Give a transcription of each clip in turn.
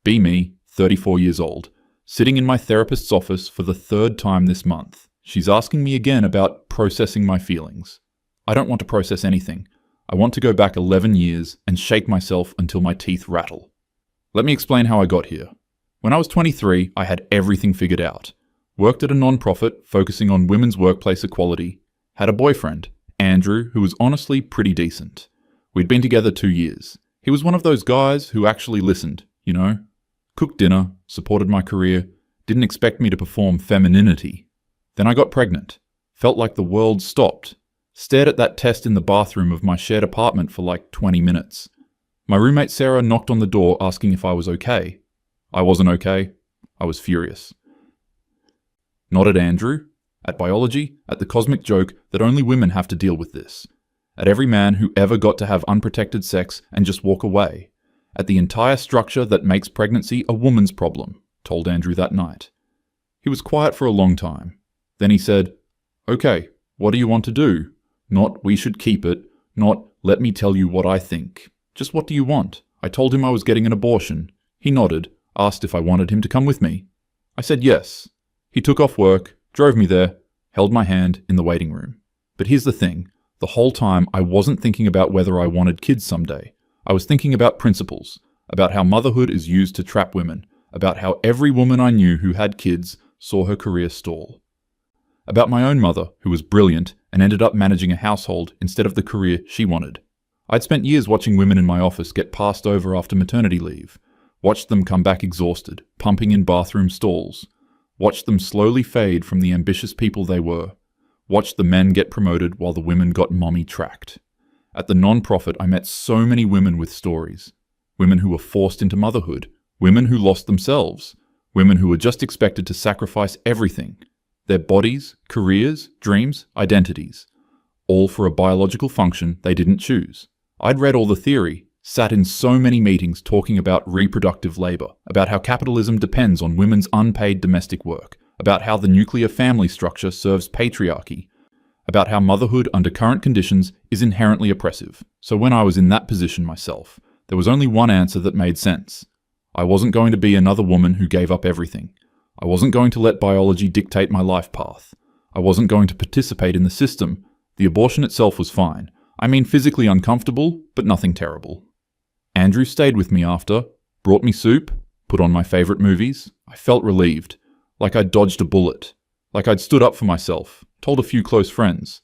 Be me, 34 years old, sitting in my therapist's office for the third time this month. She's asking me again about processing my feelings. I don't want to process anything. I want to go back 11 years and shake myself until my teeth rattle. Let me explain how I got here. When I was 23, I had everything figured out. Worked at a non-profit focusing on women's workplace equality. Had a boyfriend, Andrew, who was honestly pretty decent. We'd been together 2 years. He was one of those guys who actually listened, you know? Cooked dinner, supported my career, didn't expect me to perform femininity. Then I got pregnant. Felt like the world stopped. Stared at that test in the bathroom of my shared apartment for like 20 minutes. My roommate Sarah knocked on the door asking if I was okay. I wasn't okay. I was furious. Not at Andrew, at biology, at the cosmic joke that only women have to deal with this. At every man who ever got to have unprotected sex and just walk away. At the entire structure that makes pregnancy a woman's problem, told Andrew that night. He was quiet for a long time. Then he said, "Okay, what do you want to do? Not, we should keep it. Not, let me tell you what I think. Just what do you want?" I told him I was getting an abortion. He nodded, asked if I wanted him to come with me. I said yes. He took off work, drove me there, held my hand in the waiting room. But here's the thing. The whole time I wasn't thinking about whether I wanted kids someday. I was thinking about principles, about how motherhood is used to trap women, about how every woman I knew who had kids saw her career stall. About my own mother, who was brilliant and ended up managing a household instead of the career she wanted. I'd spent years watching women in my office get passed over after maternity leave, watched them come back exhausted, pumping in bathroom stalls, watched them slowly fade from the ambitious people they were, watched the men get promoted while the women got mommy tracked. At the non-profit, I met so many women with stories. Women who were forced into motherhood, women who lost themselves, women who were just expected to sacrifice everything. Their bodies, careers, dreams, identities. All for a biological function they didn't choose. I'd read all the theory, sat in so many meetings talking about reproductive labor, about how capitalism depends on women's unpaid domestic work, about how the nuclear family structure serves patriarchy, about how motherhood under current conditions is inherently oppressive. So when I was in that position myself, there was only one answer that made sense. I wasn't going to be another woman who gave up everything. I wasn't going to let biology dictate my life path. I wasn't going to participate in the system. The abortion itself was fine. I mean physically uncomfortable, but nothing terrible. Andrew stayed with me after, brought me soup, put on my favorite movies. I felt relieved, like I'd dodged a bullet, like I'd stood up for myself, told a few close friends.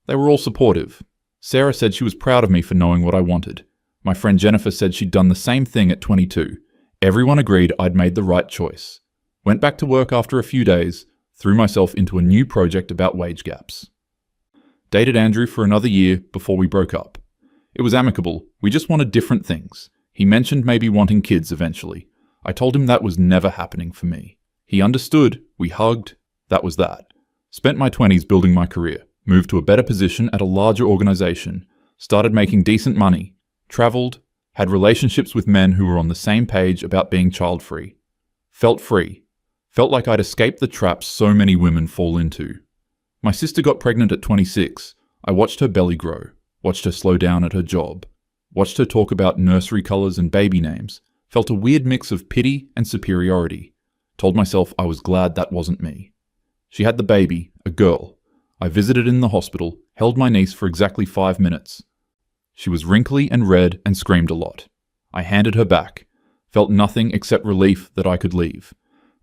They were all supportive. Sarah said she was proud of me for knowing what I wanted. My friend Jennifer said she'd done the same thing at 22. Everyone agreed I'd made the right choice. Went back to work after a few days, threw myself into a new project about wage gaps. Dated Andrew for another year before we broke up. It was amicable, we just wanted different things. He mentioned maybe wanting kids eventually. I told him that was never happening for me. He understood, we hugged, that was that. Spent my 20s building my career, moved to a better position at a larger organization, started making decent money, traveled, had relationships with men who were on the same page about being child-free. Felt free. Felt like I'd escaped the traps so many women fall into. My sister got pregnant at 26. I watched her belly grow, watched her slow down at her job, watched her talk about nursery colours and baby names, felt a weird mix of pity and superiority. Told myself I was glad that wasn't me. She had the baby, a girl. I visited in the hospital, held my niece for exactly 5 minutes. She was wrinkly and red and screamed a lot. I handed her back, felt nothing except relief that I could leave.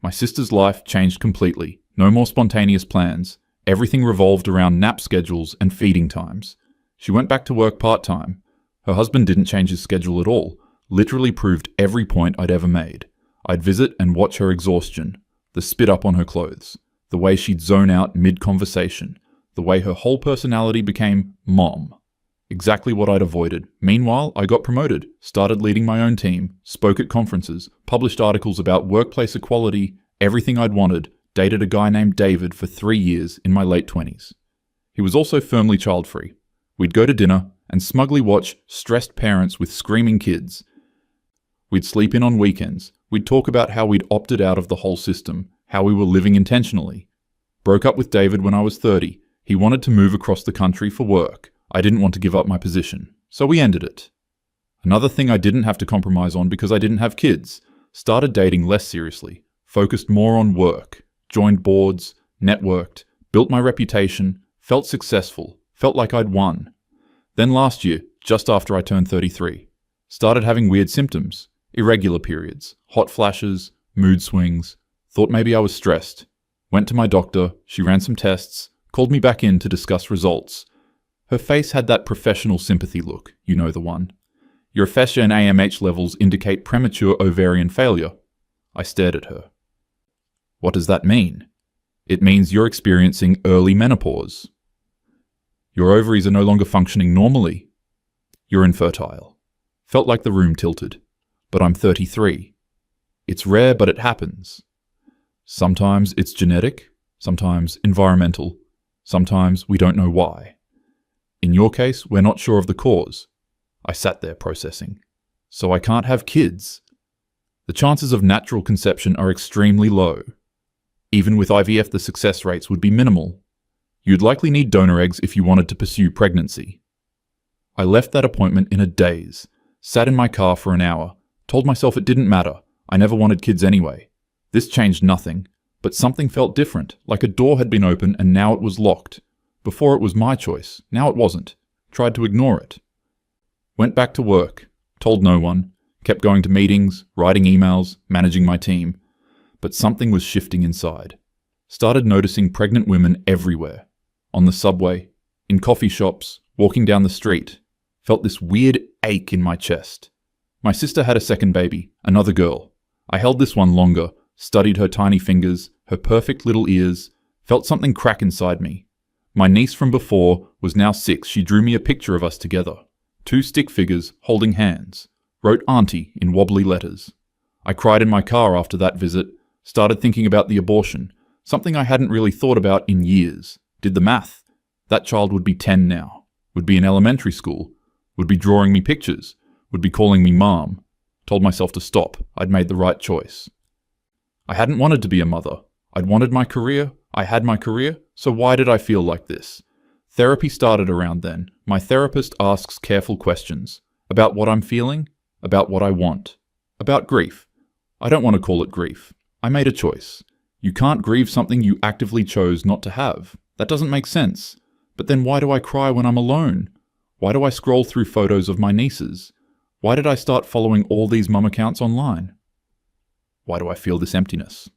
My sister's life changed completely. No more spontaneous plans. Everything revolved around nap schedules and feeding times. She went back to work part-time. Her husband didn't change his schedule at all, literally proved every point I'd ever made. I'd visit and watch her exhaustion, the spit up on her clothes, the way she'd zone out mid-conversation, the way her whole personality became mom. Exactly what I'd avoided. Meanwhile, I got promoted, started leading my own team, spoke at conferences, published articles about workplace equality, everything I'd wanted, dated a guy named David for 3 years in my late 20s. He was also firmly child-free. We'd go to dinner and smugly watch stressed parents with screaming kids. We'd sleep in on weekends. We'd talk about how we'd opted out of the whole system, how we were living intentionally. Broke up with David when I was 30. He wanted to move across the country for work. I didn't want to give up my position, so we ended it. Another thing I didn't have to compromise on because I didn't have kids. Started dating less seriously, focused more on work, joined boards, networked, built my reputation, felt successful, felt like I'd won. Then last year, just after I turned 33, started having weird symptoms, irregular periods, hot flashes, mood swings, thought maybe I was stressed. Went to my doctor, she ran some tests, called me back in to discuss results. Her face had that professional sympathy look, you know the one. Your FSH and AMH levels indicate premature ovarian failure. I stared at her. What does that mean? It means you're experiencing early menopause. Your ovaries are no longer functioning normally. You're infertile. Felt like the room tilted. But I'm 33. It's rare, but it happens. Sometimes it's genetic, sometimes environmental, sometimes we don't know why. In your case, we're not sure of the cause. I sat there processing. So I can't have kids. The chances of natural conception are extremely low. Even with IVF, the success rates would be minimal. You'd likely need donor eggs if you wanted to pursue pregnancy. I left that appointment in a daze, sat in my car for an hour, told myself it didn't matter. I never wanted kids anyway. This changed nothing, but something felt different, like a door had been opened and now it was locked. Before it was my choice, now it wasn't. Tried to ignore it. Went back to work, told no one, kept going to meetings, writing emails, managing my team. But something was shifting inside. Started noticing pregnant women everywhere. On the subway, in coffee shops, walking down the street. Felt this weird ache in my chest. My sister had a second baby, another girl. I held this one longer, studied her tiny fingers, her perfect little ears, felt something crack inside me. My niece from before was now 6. She drew me a picture of us together. 2 stick figures holding hands. Wrote Auntie in wobbly letters. I cried in my car after that visit, started thinking about the abortion, something I hadn't really thought about in years. Did the math. That child would be 10 now, would be in elementary school, would be drawing me pictures, would be calling me mom. Told myself to stop. I'd made the right choice. I hadn't wanted to be a mother. I'd wanted my career. I had my career. So why did I feel like this? Therapy started around then. My therapist asks careful questions about what I'm feeling, about what I want, about grief. I don't want to call it grief. I made a choice. You can't grieve something you actively chose not to have. That doesn't make sense. But then why do I cry when I'm alone? Why do I scroll through photos of my nieces? Why did I start following all these mum accounts online? Why do I feel this emptiness?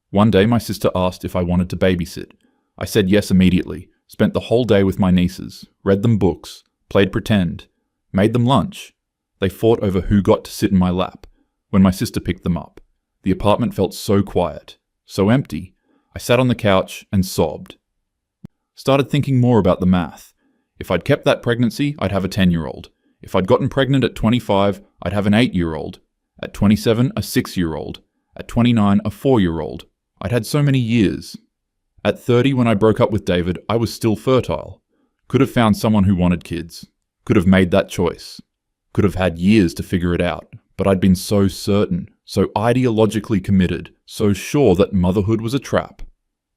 One day my sister asked if I wanted to babysit. I said yes immediately, spent the whole day with my nieces, read them books, played pretend, made them lunch. They fought over who got to sit in my lap. When my sister picked them up, the apartment felt so quiet, so empty. I sat on the couch and sobbed. Started thinking more about the math. If I'd kept that pregnancy, I'd have a 10-year-old. If I'd gotten pregnant at 25, I'd have an 8-year-old. At 27, a 6-year-old. At 29, a 4-year-old. I'd had so many years. At 30, when I broke up with David, I was still fertile. Could have found someone who wanted kids. Could have made that choice. Could have had years to figure it out. But I'd been so certain, so ideologically committed, so sure that motherhood was a trap.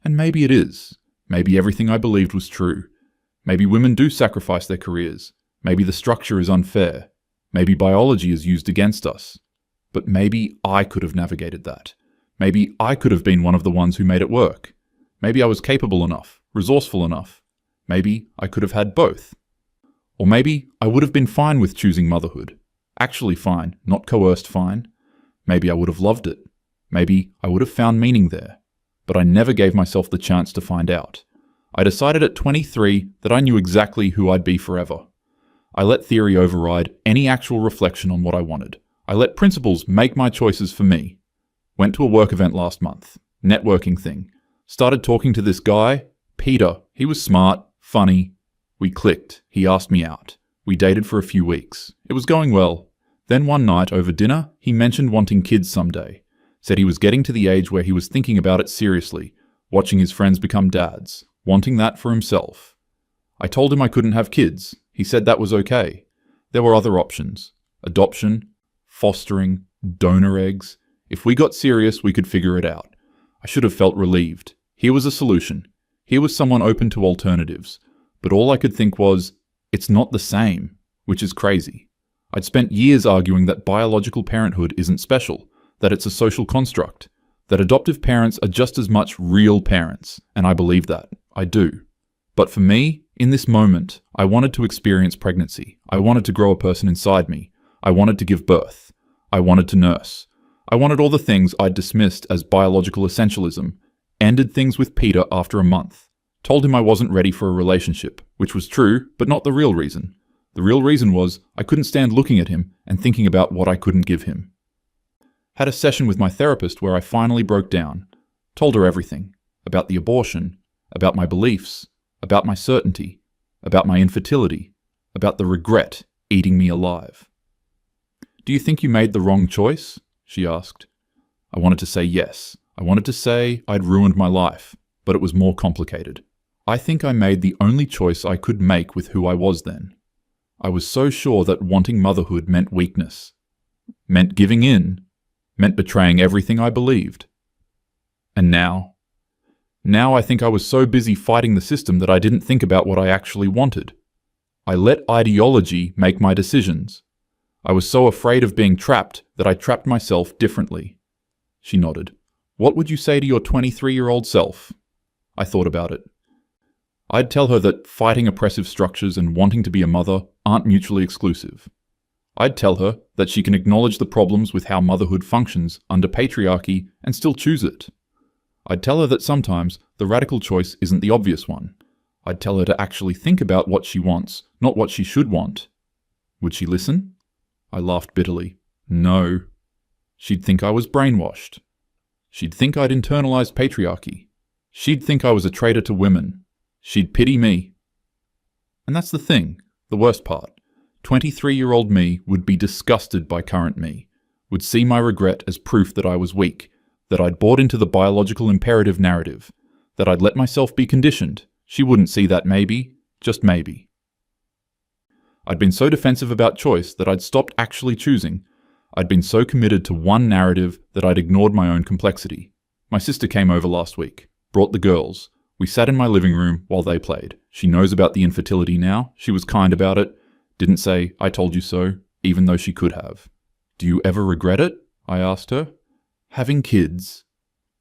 And maybe it is. Maybe everything I believed was true. Maybe women do sacrifice their careers. Maybe the structure is unfair. Maybe biology is used against us. But maybe I could have navigated that. Maybe I could have been one of the ones who made it work. Maybe I was capable enough, resourceful enough. Maybe I could have had both. Or maybe I would have been fine with choosing motherhood. Actually fine, not coerced fine. Maybe I would have loved it. Maybe I would have found meaning there. But I never gave myself the chance to find out. I decided at 23 that I knew exactly who I'd be forever. I let theory override any actual reflection on what I wanted. I let principles make my choices for me. Went to a work event last month. Networking thing. Started talking to this guy, Peter. He was smart, funny. We clicked. He asked me out. We dated for a few weeks. It was going well. Then one night over dinner, he mentioned wanting kids someday. Said he was getting to the age where he was thinking about it seriously, watching his friends become dads, wanting that for himself. I told him I couldn't have kids. He said that was okay. There were other options. Adoption, fostering, donor eggs. If we got serious, we could figure it out. I should have felt relieved. Here was a solution. Here was someone open to alternatives. But all I could think was, it's not the same, which is crazy. I'd spent years arguing that biological parenthood isn't special, that it's a social construct, that adoptive parents are just as much real parents, and I believe that. I do. But for me, in this moment, I wanted to experience pregnancy. I wanted to grow a person inside me. I wanted to give birth. I wanted to nurse. I wanted all the things I'd dismissed as biological essentialism. Ended things with Peter after a month. Told him I wasn't ready for a relationship, which was true, but not the real reason. The real reason was I couldn't stand looking at him and thinking about what I couldn't give him. Had a session with my therapist where I finally broke down. Told her everything. About the abortion. About my beliefs. About my certainty. About my infertility. About the regret eating me alive. "Do you think you made the wrong choice?" she asked. I wanted to say yes. I wanted to say I'd ruined my life, but it was more complicated. I think I made the only choice I could make with who I was then. I was so sure that wanting motherhood meant weakness, meant giving in, meant betraying everything I believed. And now I think I was so busy fighting the system that I didn't think about what I actually wanted. I let ideology make my decisions. I was so afraid of being trapped that I trapped myself differently. She nodded. "What would you say to your 23-year-old self?" I thought about it. I'd tell her that fighting oppressive structures and wanting to be a mother aren't mutually exclusive. I'd tell her that she can acknowledge the problems with how motherhood functions under patriarchy and still choose it. I'd tell her that sometimes the radical choice isn't the obvious one. I'd tell her to actually think about what she wants, not what she should want. Would she listen? I laughed bitterly. No. She'd think I was brainwashed. She'd think I'd internalized patriarchy. She'd think I was a traitor to women. She'd pity me. And that's the thing, the worst part. 23-year-old me would be disgusted by current me, would see my regret as proof that I was weak, that I'd bought into the biological imperative narrative, that I'd let myself be conditioned. She wouldn't see that maybe, just maybe. I'd been so defensive about choice that I'd stopped actually choosing. I'd been so committed to one narrative that I'd ignored my own complexity. My sister came over last week, brought the girls. We sat in my living room while they played. She knows about the infertility now. She was kind about it. Didn't say, "I told you so," even though she could have. "Do you ever regret it?" I asked her. "Having kids?"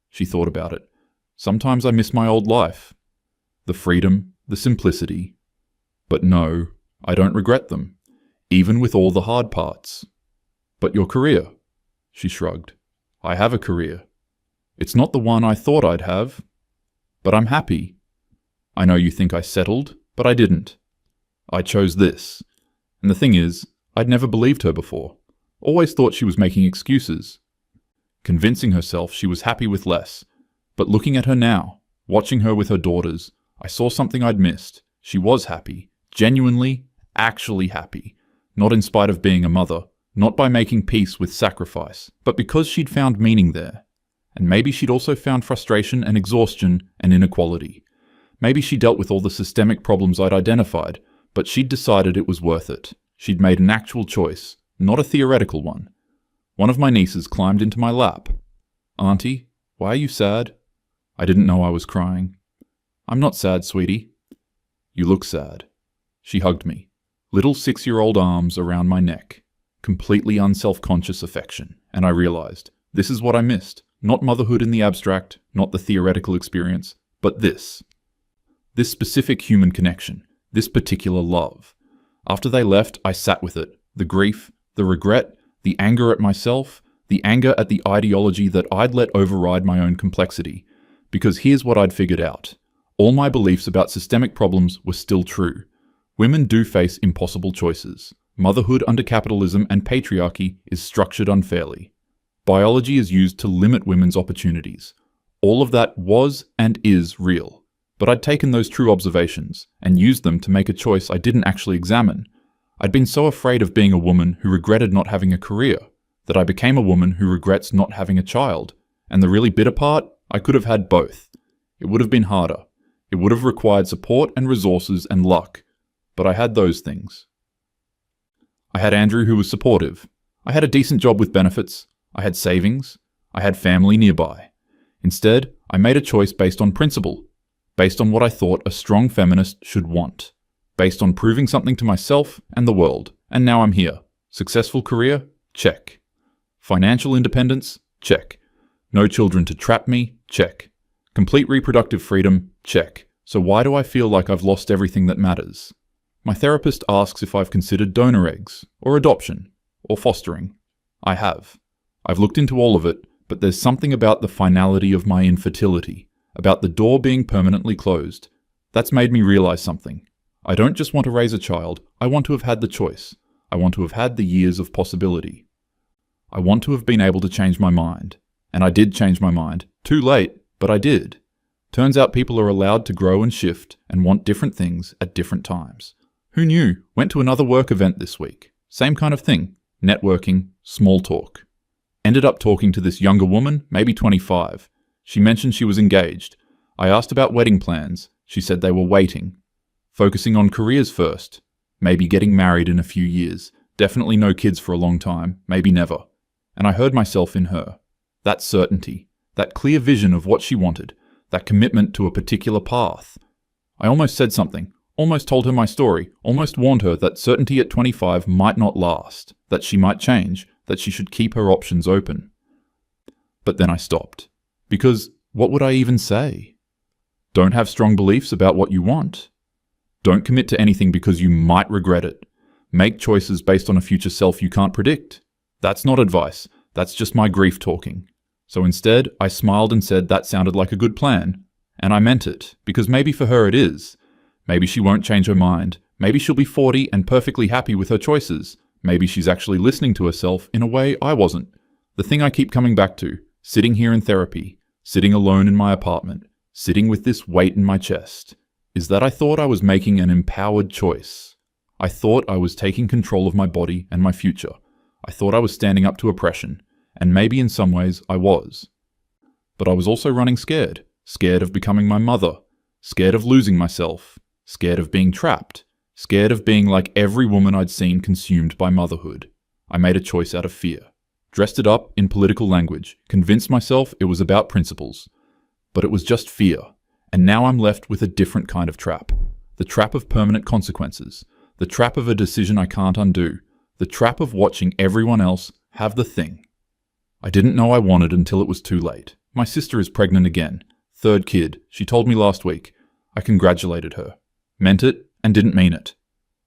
She thought about it. "Sometimes I miss my old life. The freedom, the simplicity. But no, I don't regret them, even with all the hard parts." "But your career?" She shrugged. "I have a career. It's not the one I thought I'd have. But I'm happy. I know you think I settled, but I didn't. I chose this. And the thing is, I'd never believed her before. Always thought she was making excuses. Convincing herself she was happy with less. But looking at her now, watching her with her daughters, I saw something I'd missed. She was happy. Genuinely, actually happy. Not in spite of being a mother. Not by making peace with sacrifice. But because she'd found meaning there. And maybe she'd also found frustration and exhaustion and inequality. Maybe she dealt with all the systemic problems I'd identified, but she'd decided it was worth it. She'd made an actual choice, not a theoretical one. One of my nieces climbed into my lap. "Auntie, why are you sad?" I didn't know I was crying. "I'm not sad, sweetie." "You look sad." She hugged me. Little 6-year-old arms around my neck. Completely unself-conscious affection. And I realized, this is what I missed. Not motherhood in the abstract, not the theoretical experience, but this. This specific human connection. This particular love. After they left, I sat with it. The grief, the regret, the anger at myself, the anger at the ideology that I'd let override my own complexity. Because here's what I'd figured out. All my beliefs about systemic problems were still true. Women do face impossible choices. Motherhood under capitalism and patriarchy is structured unfairly. Biology is used to limit women's opportunities. All of that was and is real. But I'd taken those true observations and used them to make a choice I didn't actually examine. I'd been so afraid of being a woman who regretted not having a career that I became a woman who regrets not having a child. And the really bitter part, I could have had both. It would have been harder. It would have required support and resources and luck. But I had those things. I had Andrew who was supportive. I had a decent job with benefits. I had savings. I had family nearby. Instead, I made a choice based on principle, based on what I thought a strong feminist should want, based on proving something to myself and the world. And now I'm here. Successful career? Check. Financial independence? Check. No children to trap me? Check. Complete reproductive freedom? Check. So why do I feel like I've lost everything that matters? My therapist asks if I've considered donor eggs, or adoption, or fostering. I have. I've looked into all of it, but there's something about the finality of my infertility, about the door being permanently closed. That's made me realize something. I don't just want to raise a child, I want to have had the choice. I want to have had the years of possibility. I want to have been able to change my mind. And I did change my mind. Too late, but I did. Turns out people are allowed to grow and shift and want different things at different times. Who knew? Went to another work event this week. Same kind of thing. Networking, small talk. Ended up talking to this younger woman, maybe 25. She mentioned she was engaged. I asked about wedding plans. She said they were waiting. Focusing on careers first. Maybe getting married in a few years. Definitely no kids for a long time. Maybe never. And I heard myself in her. That certainty. That clear vision of what she wanted. That commitment to a particular path. I almost said something. Almost told her my story. Almost warned her that certainty at 25 might not last. That she might change. That she should keep her options open. But then I stopped. Because what would I even say? Don't have strong beliefs about what you want. Don't commit to anything because you might regret it. Make choices based on a future self you can't predict. That's not advice. That's just my grief talking. So instead, I smiled and said that sounded like a good plan. And I meant it, because maybe for her it is. Maybe she won't change her mind. Maybe she'll be 40 and perfectly happy with her choices. Maybe she's actually listening to herself in a way I wasn't. The thing I keep coming back to, sitting here in therapy, sitting alone in my apartment, sitting with this weight in my chest, is that I thought I was making an empowered choice. I thought I was taking control of my body and my future. I thought I was standing up to oppression, and maybe in some ways I was. But I was also running scared. Scared of becoming my mother. Scared of losing myself. Scared of being trapped. Scared of being like every woman I'd seen consumed by motherhood. I made a choice out of fear. Dressed it up in political language. Convinced myself it was about principles. But it was just fear. And now I'm left with a different kind of trap. The trap of permanent consequences. The trap of a decision I can't undo. The trap of watching everyone else have the thing. I didn't know I wanted until it was too late. My sister is pregnant again. 3rd kid. She told me last week. I congratulated her. Meant it and didn't mean it.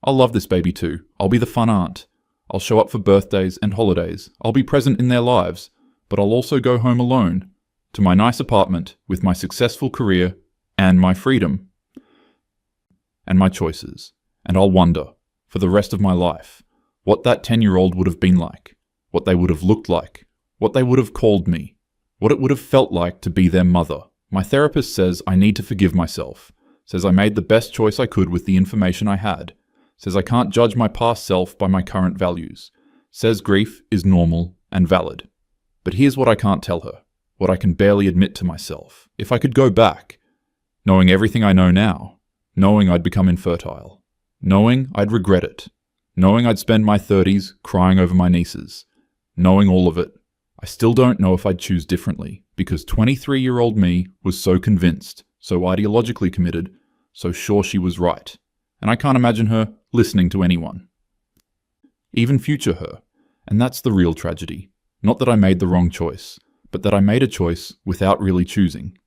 I'll love this baby too. I'll be the fun aunt. I'll show up for birthdays and holidays. I'll be present in their lives. But I'll also go home alone. To my nice apartment with my successful career and my freedom. And my choices. And I'll wonder, for the rest of my life, what that 10-year-old would have been like. What they would have looked like. What they would have called me. What it would have felt like to be their mother. My therapist says I need to forgive myself. Says I made the best choice I could with the information I had. Says I can't judge my past self by my current values. Says grief is normal and valid. But here's what I can't tell her. What I can barely admit to myself. If I could go back, knowing everything I know now, knowing I'd become infertile, knowing I'd regret it, knowing I'd spend my 30s crying over my nieces, knowing all of it, I still don't know if I'd choose differently, because 23-year-old me was so convinced, so ideologically committed, so sure she was right. And I can't imagine her listening to anyone. Even future her. And that's the real tragedy. Not that I made the wrong choice, but that I made a choice without really choosing.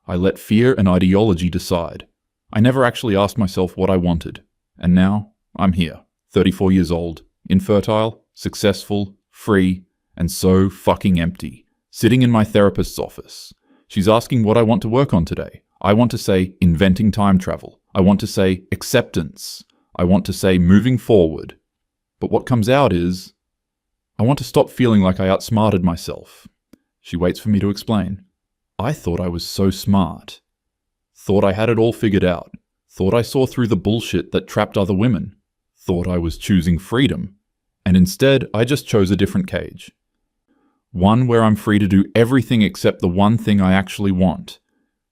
I let fear and ideology decide. I never actually asked myself what I wanted. And now, I'm here, 34 years old, infertile, successful, free, and so fucking empty, sitting in my therapist's office. She's asking what I want to work on today. I want to say inventing time travel. I want to say acceptance. I want to say moving forward. But what comes out is, I want to stop feeling like I outsmarted myself. She waits for me to explain. I thought I was so smart. Thought I had it all figured out. Thought I saw through the bullshit that trapped other women. Thought I was choosing freedom. And instead, I just chose a different cage. One where I'm free to do everything except the one thing I actually want.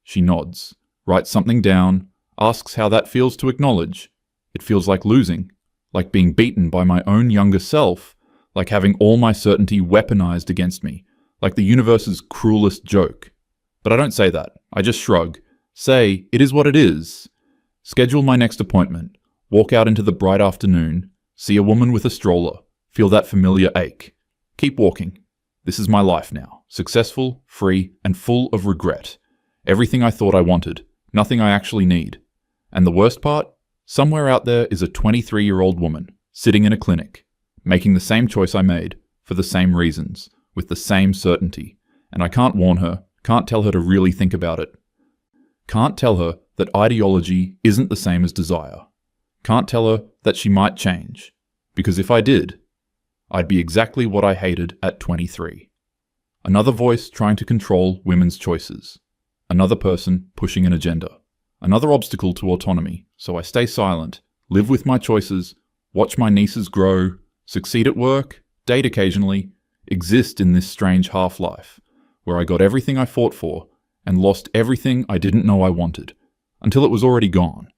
She nods, writes something down, asks how that feels to acknowledge. It feels like losing, like being beaten by my own younger self, like having all my certainty weaponized against me, like the universe's cruelest joke. But I don't say that. I just shrug. Say, it is what it is. Schedule my next appointment. Walk out into the bright afternoon. See a woman with a stroller. Feel that familiar ache. Keep walking. This is my life now. Successful, free, and full of regret. Everything I thought I wanted. Nothing I actually need. And the worst part? Somewhere out there is a 23-year-old woman, sitting in a clinic, making the same choice I made, for the same reasons, with the same certainty. And I can't warn her, can't tell her to really think about it. Can't tell her that ideology isn't the same as desire. Can't tell her that she might change. Because if I did, I'd be exactly what I hated at 23. Another voice trying to control women's choices. Another person pushing an agenda. Another obstacle to autonomy, so I stay silent, live with my choices, watch my nieces grow, succeed at work, date occasionally, exist in this strange half-life, where I got everything I fought for and lost everything I didn't know I wanted, until it was already gone.